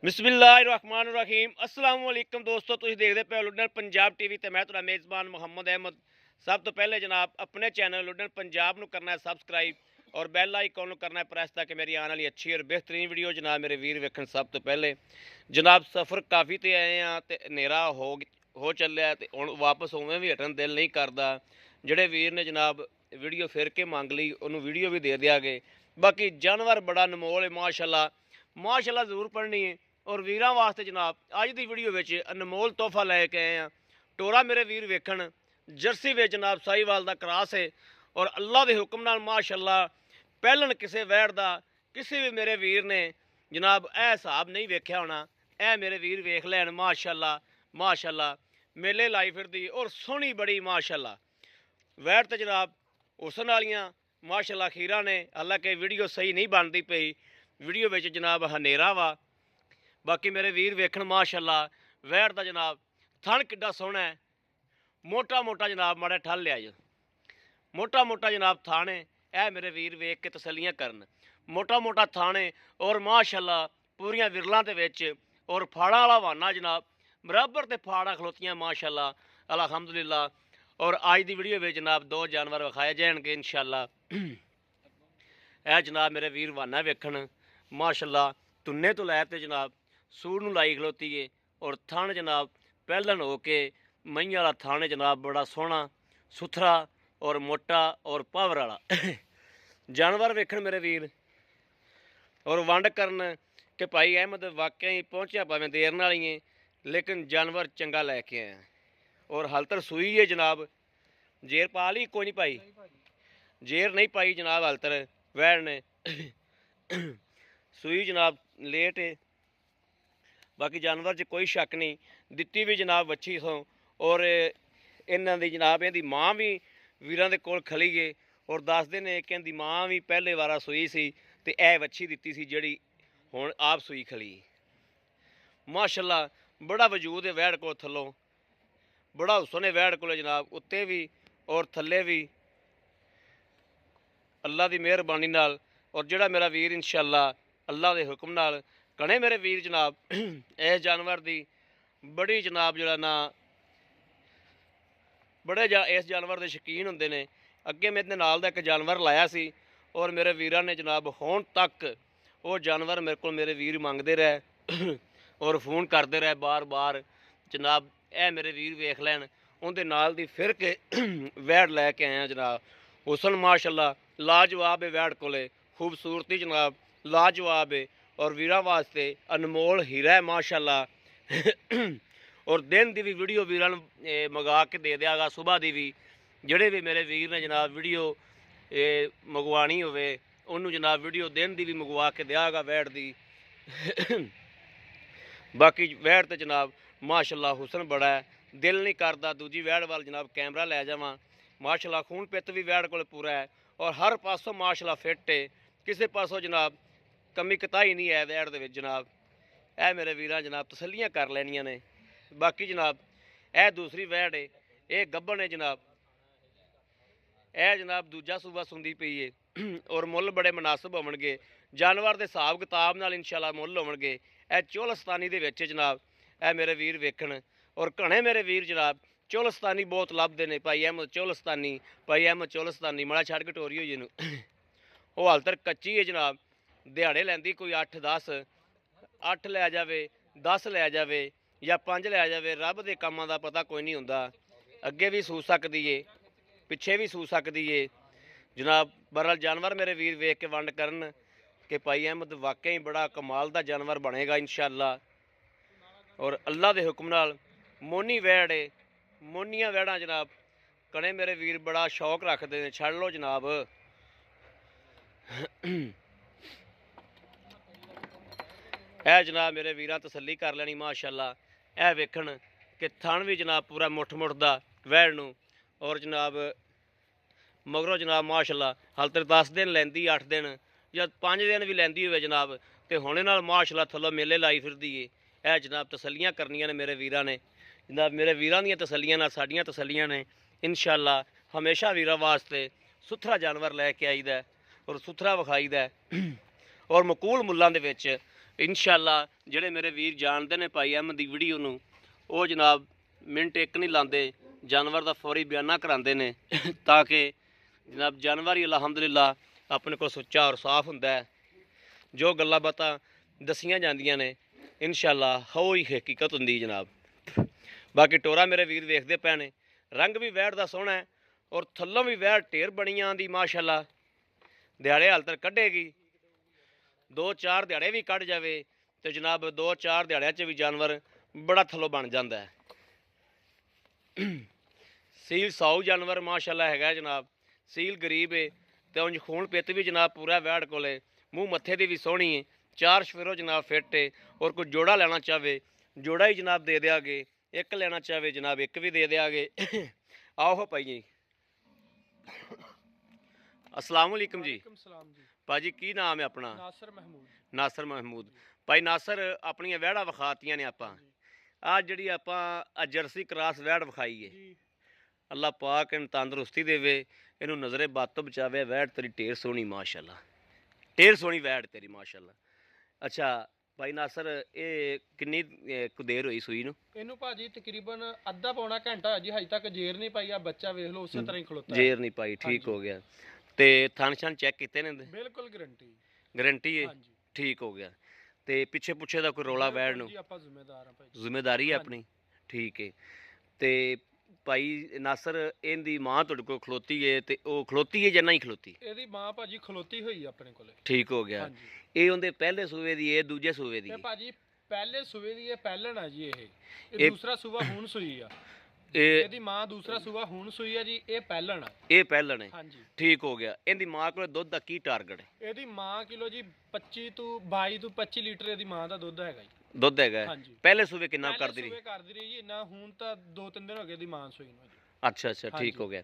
बिस्मिल्लाहिर्रहमानिर्रहीम अस्सलाम वालेकुम दोस्तों, तुसीं देखदे पे लुडन पंजाब टीवी ते मैं तुहाडा मेज़बान मुहम्मद अहमद। सब तो पहले जनाब अपने चैनल लुडन पंजाब नूं करना है सबसक्राइब और बैल आइकॉन नूं करना है प्रेस ताकि मेरी आने वाली अच्छी और बेहतरीन वीडियो जनाब मेरे वीर वेखण। सब तो पहले जनाब सफ़र काफ़ी ते आए हैं ते हनेरा हो चलिया ते हुण वापस उवें भी हटण दिल नहीं करदा। जिहड़े वीर ने जनाब वीडियो फिर के मंग लई उन्होंने वीडियो भी दे दियागे। बाकी जानवर बड़ा अनमोल है, माशाअल्लाह जरूर पढ़नी है। और वीरां वास्ते जनाब अज की वीडियो में अनमोल तोहफा लैके आए हैं। टोरा मेरे वीर वेखण जर्सी में जनाब साहीवाल का क्रॉस है और अल्लाह के हुक्म नाल माशाअल्लाह पहलन किसी वैड़ का किसी भी मेरे वीर ने जनाब यह हिसाब नहीं वेख्या होना। यह मेरे वीर वेख लैन माशाअल्लाह मेले लाई फिरदी और सोहनी बड़ी माशाअल्लाह वैड़ तो जनाब हुसन वालियां माशाअल्लाह खीरा ने। हालांकि वीडियो सही नहीं बनती पई, वीडियो में जनाब हनेरा वा। बाकी मेरे वीर वेखण माशाअल्लाह वैड़ का जनाब थन किड्डा सोहना है, मोटा मोटा जनाब माड़ा ठल लिया जो मोटा जनाब थान है। यह मेरे वीर वेख के तसलियां करन, मोटा थान है और माशाअल्लाह पूरियां विरलों के विच और फाड़ा वाला वाना जनाब बराबर ते फाड़ा खलोतियां माशाअल्लाह अलहमदुलिल्लाह। और अज की वीडियो में जनाब दो जानवर विखाए जाएंगे इंशाअल्लाह। यह जनाब मेरे वीर वाना वेखण माशाअल्लाह तुन्ने तो लैते जनाब सूर नूं लाई खलोती है और थन जनाब पहलन हो के मई वाला थन है जनाब बड़ा सोहना सुथरा और मोटा और पावर वाला जानवर वेखण मेरे वीर। और वंड करन कि भाई अहमद वाकई ही पहुँचा भावें देर नाल ही है लेकिन जानवर चंगा लैके आया। और हाल तक सूई है जनाब, जेर पा ली कोई नहीं पाई, जेर नहीं पाई जनाब हाल तक वैड़ ने सूई जनाब लेट है। बाकी जानवर च कोई शक नहीं, दिती भी जनाब बच्ची सो और इन्हां दी जनाब इहदी माँ भी वीरां दे कोल खली है और दसदे ने कि इहदी माँ भी पहले वारा सूई सी ते ऐ बच्ची दिती सी जिहड़ी हुण आप सूई खली। माशाअल्लाह बड़ा वजूद है वैड़ को, थल्लों बड़ा हुसन है वैड़ को जनाब, उत्ते भी और थल्ले भी अल्लाह की मेहरबानी नाल। और जिहड़ा मेरा वीर इंशाअल्लाह अल्लाह के हुक्म नाल कने मेरे वीर जनाब इस जानवर की बड़ी जनाब जरा ना बड़े इस जानवर के शौकीन होंदे ने। अगे मेरे नाल दा एक जानवर लाया सी और मेरे वीरां ने जनाब हुण तक वो जानवर मेरे को मेरे वीर मंगते रहे और फोन करते रहे बार बार जनाब ए मेरे वीर वेख लैन। उनके नाल दी फिर के वैड़ लैके आया जनाब हुसन माशाअल्लाह लाजवाब है वैड़ कोले, खूबसूरती जनाब लाजवाब है और वीरां वास्ते अनमोल हीरा है माशाअल्लाह। और दिन की भी वीडियो वीरां मंगा के दे दियागा, सुबह की भी जिहड़े भी मेरे वीर ने जनाब वीडियो मंगवानी होवे उन्होंने जनाब वीडियो दिन की भी मंगवा के दियागा वैड़ की। बाकी वैड़ तो जनाब माशाअल्लाह हुसन बड़ा है, दिल नहीं करता दूजी वैड़ वाल जनाब कैमरा लै जावां। माशाअल्लाह खून पित्त भी वैड़ कोल पूरा है और हर पासों माशाअल्लाह फिट है, किसी पासों जनाब कमी कताई नहीं है वैड़ दे विच जनाब। ए मेरे वीरां जनाब तसलियां कर लैनियां ने। बाकी जनाब ए दूसरी वैड़ है, ये गब्बन है जनाब, यह जनाब दूजा सूबा सुंदी पई है और मुल बड़े मुनासिब होवणगे जानवर के हिसाब किताब नाल इंशाअल्लाह मुल होवणगे। यह चोलस्तानी दे विच जनाब ए मेरे वीर वेखण और घणे मेरे वीर जनाब चोलस्तानी बहुत लभदे ने। भाई अहमद चोलस्तानी माड़ा छड़ कटोरी होई जिन्नू वो हाल तक कच्ची है जनाब, दिहाड़े लैंदी कोई 8-10 8 लै जावे 10 लै जावे या 5 लै जावे, रब के कामां दा पता कोई नहीं हुंदा। अगे भी सू सकदी है पिछे भी सू सकदी है जनाब। बहरहाल जानवर मेरे वीर वेख के वंड करन कि भाई अहमद वाकई बड़ा कमाल का जानवर बनेगा इंशाअल्लाह। और अल्लाह के हुक्म नाल मोनी वैड़ है, मोनियां वैड़ां जनाब कने मेरे वीर बड़ा शौक रखते हैं, छड़ लो जनाब। है जनाब मेरे वीरां तसल्ली कर लैनी माशाअल्लाह। है वेखण कि थन भी जनाब पूरा मुठ दा वैड़ नूं और जनाब मगरों जनाब माशाअल्लाह हाल तक 10 दिन लैंदी 8 दिन या 5 दिन भी लैंदी होवे जनाब तो हुणे नाल माशाअल्लाह थल्लों मेले लाई फिरदी है। यह जनाब तसल्लियां करनियां ने मेरे वीरां ने जनाब, मेरे वीरां दीयां तसल्लियां नाल साडियां तसल्लियां ने इंशाअल्लाह। हमेशा वीरां वास्ते सुथरा जानवर लैके आईदा और सुथरा विखाईदा और मकूल मुल्लां दे विच इंशाअल्लाह ਜਿਹੜੇ ਮੇਰੇ ਵੀਰ ਜਾਣਦੇ ਨੇ ਭਾਈ ਅਹਿਮਦ ਦੀ ਵੀਡੀਓ ਨੂੰ ਉਹ ਜਨਾਬ ਮਿੰਟ ਇੱਕ ਨਹੀਂ ਲਾਉਂਦੇ ਜਾਨਵਰ ਦਾ ਫੌਰੀ ਬਿਆਨਾ ਕਰਾਉਂਦੇ ਨੇ ਤਾਂ ਕਿ ਜਨਾਬ ਜਾਨਵਰ ਹੀ ਅਲਹਮਦੁਲਿਲਾ ਆਪਣੇ ਕੋਲ ਸੁੱਚਾ ਔਰ ਸਾਫ਼ ਹੁੰਦਾ ਹੈ। ਜੋ ਗੱਲਾਂ ਬਾਤਾਂ ਦਸੀਆਂ ਜਾਂਦੀਆਂ ਨੇ इंशाअल्लाह हो ही हकीकत होंदी जनाब। बाकी टोरा मेरे वीर वेखते पे ने रंग भी वैड़ का सोहना है और थल्लों भी वैड़ ढेर बनी आँदी माशाअल्लाह। दिहाड़े हाल तक कढ़ेगी 2-4 दिहाड़े भी कढ़ जाए तो जनाब 2-4 दिहाड़िया च भी जानवर बड़ा थल्लों बन जाता है। सील साऊ जानवर माशाअल्लाह है जनाब। सील गरीब है तो उंज खून पित भी जनाब पूरा वैड़ कोले मूँह मत्थे की भी सोहनी है। 4 शफेरो जनाब फिट है और कोई जोड़ा लेना चाहे जोड़ा ही जनाब दे देंगे। एक लेना चाहे जनाब एक भी दे देंगे। आओ हो भाई जी अस्सलाम वालेकुम जी। भाजी की नाम है अपना? नासर महमूद। भाई नासर अपन वैड़ा विखातियां ने आपां आ जिहड़ी आपां जर्सी क्रॉस वैड़ विखाई है अल्लाह पाक इन तंदुरुस्ती देवे इनू नज़रे बद तो बचावे। वैड़ तेरी ढेर सोहनी माशाअल्लाह ढेर सोहनी वैड़ तेरी माशाअल्लाह। अच्छा भाई नासर ये किन्नी देर हुई सूई नूं? इनू भाजी तकरीबन अद्धा पौना घंटा जी हज तक जेर नहीं पाई। बच्चा वेख लो उस तरह ही खलोता जेर नहीं पाई। ठीक हो गया ते थन शन चेक किते ने? बिल्कुल गारंटी गारंटी है। ठीक हो गया ते पिछे पुछे दा कोई रौला वैड़ नूं? जिम्मेदारी है अपनी। ठीक है ते भाई नासर इहदी मां तुहाडे कोल खलोती है ते ओह खलोती है जां नहीं खलोती? इहदी मां भाजी खलोती हुई है अपने कोले। ठीक हो गया। ये उहदे पहले सूबे दी है दूजे सूबे दी? भाजी पहले सूबे दी है पहलन है जी। ये दूसरा सूबा हुण सूई आ। ਇਹਦੀ ਮਾਂ दूसरा सूबा हुण सूई है जी। ये पहलन है। ये पहलन है। हाँ जी ठीक हो गया। ਇਹਦੀ ਮਾਂ ਕੋਲ ਦੁੱਧ ਦਾ ਕੀ ਟਾਰਗੇਟ ਹੈ? ਇਹਦੀ ਮਾਂ ਕਿਲੋ ਜੀ 25 ਤੋਂ 22 ਤੋਂ 25 ਲੀਟਰ ਇਹਦੀ ਮਾਂ ਦਾ ਦੁੱਧ ਹੈਗਾ ਜੀ। ਦੁੱਧ ਹੈਗਾ। ਹਾਂਜੀ ਪਹਿਲੇ ਸੂਬੇ ਕਿੰਨਾ ਕਰਦੀ ਰਹੀ? ਕਰਦੀ ਰਹੀ ਜੀ ਨਾ ਹੁਣ ਤਾਂ 2-3 ਦਿਨ ਹੋ ਗਏ ਦੀ ਮਾਂ ਸੂਈ ਨੂੰ ਜੀ। ਅੱਛਾ ਅੱਛਾ ਠੀਕ ਹੋ ਗਿਆ।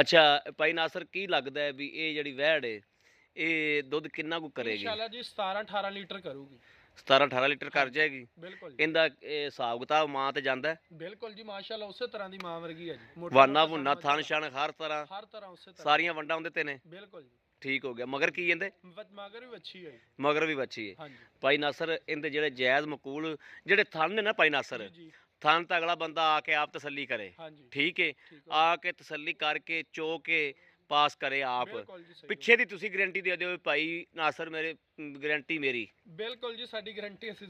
ਅੱਛਾ ਭਾਈ ਨਾਸਰ ਕੀ ਲੱਗਦਾ ਹੈ ਵੀ ਇਹ ਜਿਹੜੀ ਵੈੜ ਹੈ ਇਹ ਦੁੱਧ ਕਿੰਨਾ ਕੁ ਕਰੇਗੀ? ਇਨਸ਼ਾਅੱਲਾ ਜੀ 17-18 ਲੀਟਰ ਕਰੂਗੀ। 17-18 ਲੀਟਰ कर जाएगी। बिल्कुल इनका हिसाब किताब मां ते जांदा है? बिल्कुल जी माशाअल्लाह उस तरह दी मां वर्गी है जी। वाना वुना थन शन हर तरह उस तरह सारियां वंडा उंदे ते ने। बिल्कुल जी ठीक हो गया। मगर की इहदे? मगर भी अच्छी है। मगर भी अच्छी है। भाई नासर इहदे जेहड़े जायज़ मकूल जेहड़े थन ने ना भाई नासर थन तो अगला बंदा आके आप तसल्ली करे। ठीक है आके तसल्ली करके चो के पास करे आप। पिछे दी तुसी गारंटी दे दिओ भाई नासर मेरे गारंटी मेरी। बिल्कुल जी साडी गारंटी असीं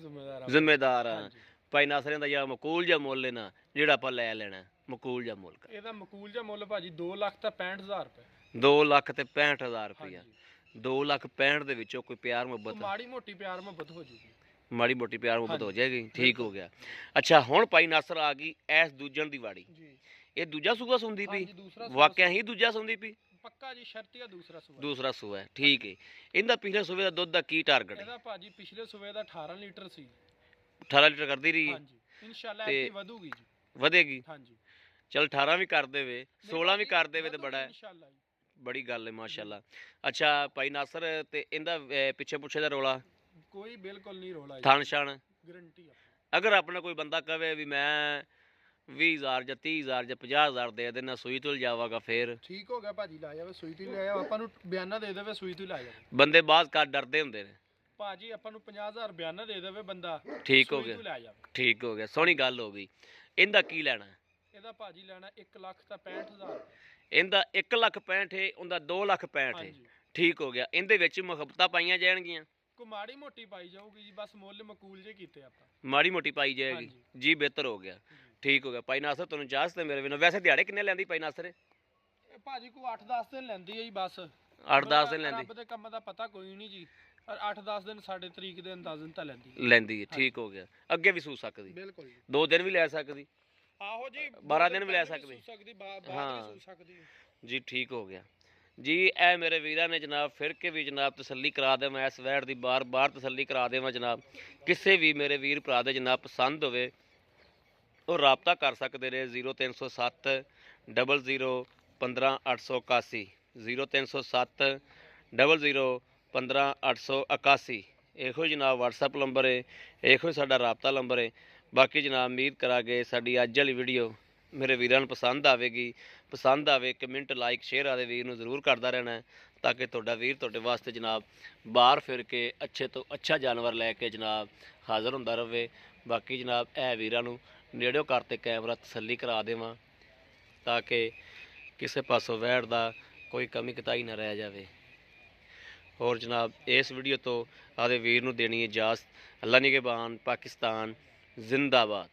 जिम्मेदार हां। भाई नासर दा जेहड़ा मकूल जा मुੱਲ है ना जेहड़ा आपां लै लेना मकूल जा मुੱਲ ਇਹਦਾ ਮਕੂਲ ਜਾ ਮੁੱਲ ਭਾਜੀ 2,65,000 ਰੁਪਏ। 2,65,000 ਰੁਪਇਆ। 2,65,000 ਦੇ ਵਿੱਚੋਂ ਕੋਈ ਪਿਆਰ ਮੁਹੱਬਤ ਮਾੜੀ ਮੋਟੀ ਪਿਆਰ ਮੁਹੱਬਤ ਹੋ ਜੂਗੀ। ਮਾੜੀ ਮੋਟੀ ਪਿਆਰ ਮੁਹੱਬਤ ਹੋ ਜਾਏਗੀ। ਠੀਕ ਹੋ ਗਿਆ। ਅੱਛਾ ਹੁਣ ਭਾਈ ਨਾਸਰ ਆ ਗਈ ਐਸ ਦੂਜਣ ਦੀ ਵਾੜੀ। ਇਹ ਦੂਜਾ ਸੂਆ ਸੁੰਦੀ ਪਈ? ਵਾਕਿਆ ਹੀ ਦੂਜਾ ਸੁੰਦੀ ਪਈ? पक्का जी शर्तिया दूसरा सूबा है। ठीक है इनका पिछले सूबे का दुध का की टारगेट है? ਇਹਦਾ ਭਾਜੀ ਪਿਛਲੇ ਸੂਬੇ ਦਾ 18 ਲੀਟਰ ਸੀ। 18 ਲੀਟਰ ਕਰਦੀ ਰਹੀ? ਹਾਂਜੀ ਇਨਸ਼ਾਅੱਲਾ ਇਹ ਵਧੂਗੀ ਜੀ। ਵਧੇਗੀ? ਹਾਂਜੀ चल 18 भी कर देवे 16 भी कर देवे तो बड़ा है बड़ी गल है माशाअल्लाह। अच्छा भाई नासर ते इंदा पिछे पुछे दा रोला? कोई बिल्कुल नहीं रोला। थान शान गारंटी। अगर अपना कोई बंदा कहे भी मैं 20,000 ਜਾਂ 30,000 ਜਾਂ 50,000 ਦੇ ਦੇਣਾ ਸੂਈ ਤੋਂ ਲਿਜਾਵਾਗਾ ਫਿਰ? ਠੀਕ ਹੋ ਗਿਆ ਭਾਜੀ ਲਾ ਜਾਵੇ ਸੂਈ ਤੋਂ ਲੈ ਆਓ। ਆਪਾਂ ਨੂੰ ਬਿਆਨਾ ਦੇ ਦੇਵੇ ਸੂਈ ਤੋਂ ਲੈ ਜਾਵੇ। ਬੰਦੇ ਬਾਅਦ ਕਰ ਡਰਦੇ ਹੁੰਦੇ ਨੇ ਭਾਜੀ ਆਪਾਂ ਨੂੰ 50,000 ਬਿਆਨਾ ਦੇ ਦੇਵੇ ਬੰਦਾ। ਠੀਕ ਹੋ ਗਿਆ। ਠੀਕ ਹੋ ਗਿਆ ਸੋਹਣੀ ਗੱਲ ਹੋ ਗਈ। ਇਹਦਾ ਕੀ ਲੈਣਾ? ਇਹਦਾ ਭਾਜੀ ਲੈਣਾ 1,65,000। ਇਹਦਾ 1,65,000 ਹੈ ਉਹਦਾ 2,65,000 ਹੈ। ਠੀਕ ਹੋ ਗਿਆ। ਇਹਦੇ ਵਿੱਚ ਮੁਹੱਬਤਾਂ ਪਾਈਆਂ ਜਾਣਗੀਆਂ? ਕੋ ਮਾੜੀ ਮੋਟੀ ਪਾਈ ਜਾਊਗੀ ਜੀ ਬਸ ਮੁੱਲ ਮਕੂਲ ਜੇ ਕੀਤੇ ਆਪਾਂ। ਮਾੜੀ ਮੋਟੀ ਪਾਈ ਜਾਏਗੀ ਜੀ ਬਿਹਤਰ ਹੋ ਗਿਆ। ठीक हो गया भाई नासर तुहानू इजाजत है मेरे बिना। वैसे दिहाड़े किन्ने लैंदी भाई नासर? भाजी को 8-10 दिन लैंदी है जी बस। 8-10 दिन लैंदी? रब दे काम दा पता कोई नहीं जी पर 8-10 दिन साडे तरीक दे अंदाजन ता लैंदी है। ठीक हो गया। अगे भी सू सकदी? बिल्कुल 2 दिन भी लै सकदी? आहो जी 12 दिन भी लै सकदी। हां जी ठीक हो गया जी। ए मेरे वीरां ने जनाब फिर के भी जनाब तसल्ली करा देवां इस वैड़ दी बार तसल्ली करा देवां जनाब। किसी भी मेरे वीर भरा दे जनाब पसंद होवे और राबता कर सकते रहे 0307 00 15 881 0307 00 15 881 ਇਹੋ जनाब WhatsApp नंबर है ਇਹੋ साडा राबता नंबर है। बाकी जनाब उम्मीद करा के साडी अज वाली वीडियो मेरे वीरां नूं पसंद आवेगी। पसंद आवे कमेंट लाइक शेयर आदे वीर नूं जरूर करदा रहना है ਤਾਂ ਕਿ ਤੁਹਾਡਾ ਵੀਰ ਤੁਹਾਡੇ ਵਾਸਤੇ ਜਨਾਬ ਬਾਹਰ ਫਿਰ ਕੇ ਅੱਛੇ ਤੋਂ ਅੱਛਾ ਜਾਨਵਰ ਲੈ ਕੇ ਜਨਾਬ ਹਾਜ਼ਰ ਹੁੰਦਾ ਰਹੇ। ਬਾਕੀ ਜਨਾਬ ਇਹ ਵੀਰਾਂ ਨੂੰ ਨੇੜਿਓਂ ਕਰਤੇ ਕੈਮਰਾ ਤਸੱਲੀ ਕਰਾ ਦੇਵਾਂ ਤਾਂ ਕਿ ਕਿਸੇ ਪਾਸੋਂ ਵਹਿੜ ਦਾ ਕੋਈ ਕਮੀ ਕਤਾਈ ਨਾ ਰਹਿ ਜਾਵੇ। ਹੋਰ ਜਨਾਬ ਇਸ ਵੀਡੀਓ ਤੋਂ ਆਦੇ ਵੀਰ ਨੂੰ ਦੇਣੀ ਇਜਾਜ਼ਤ। ਅੱਲਾ ਨਿਗਹਿਬਾਨ। ਪਾਕਿਸਤਾਨ ਜ਼ਿੰਦਾਬਾਦ।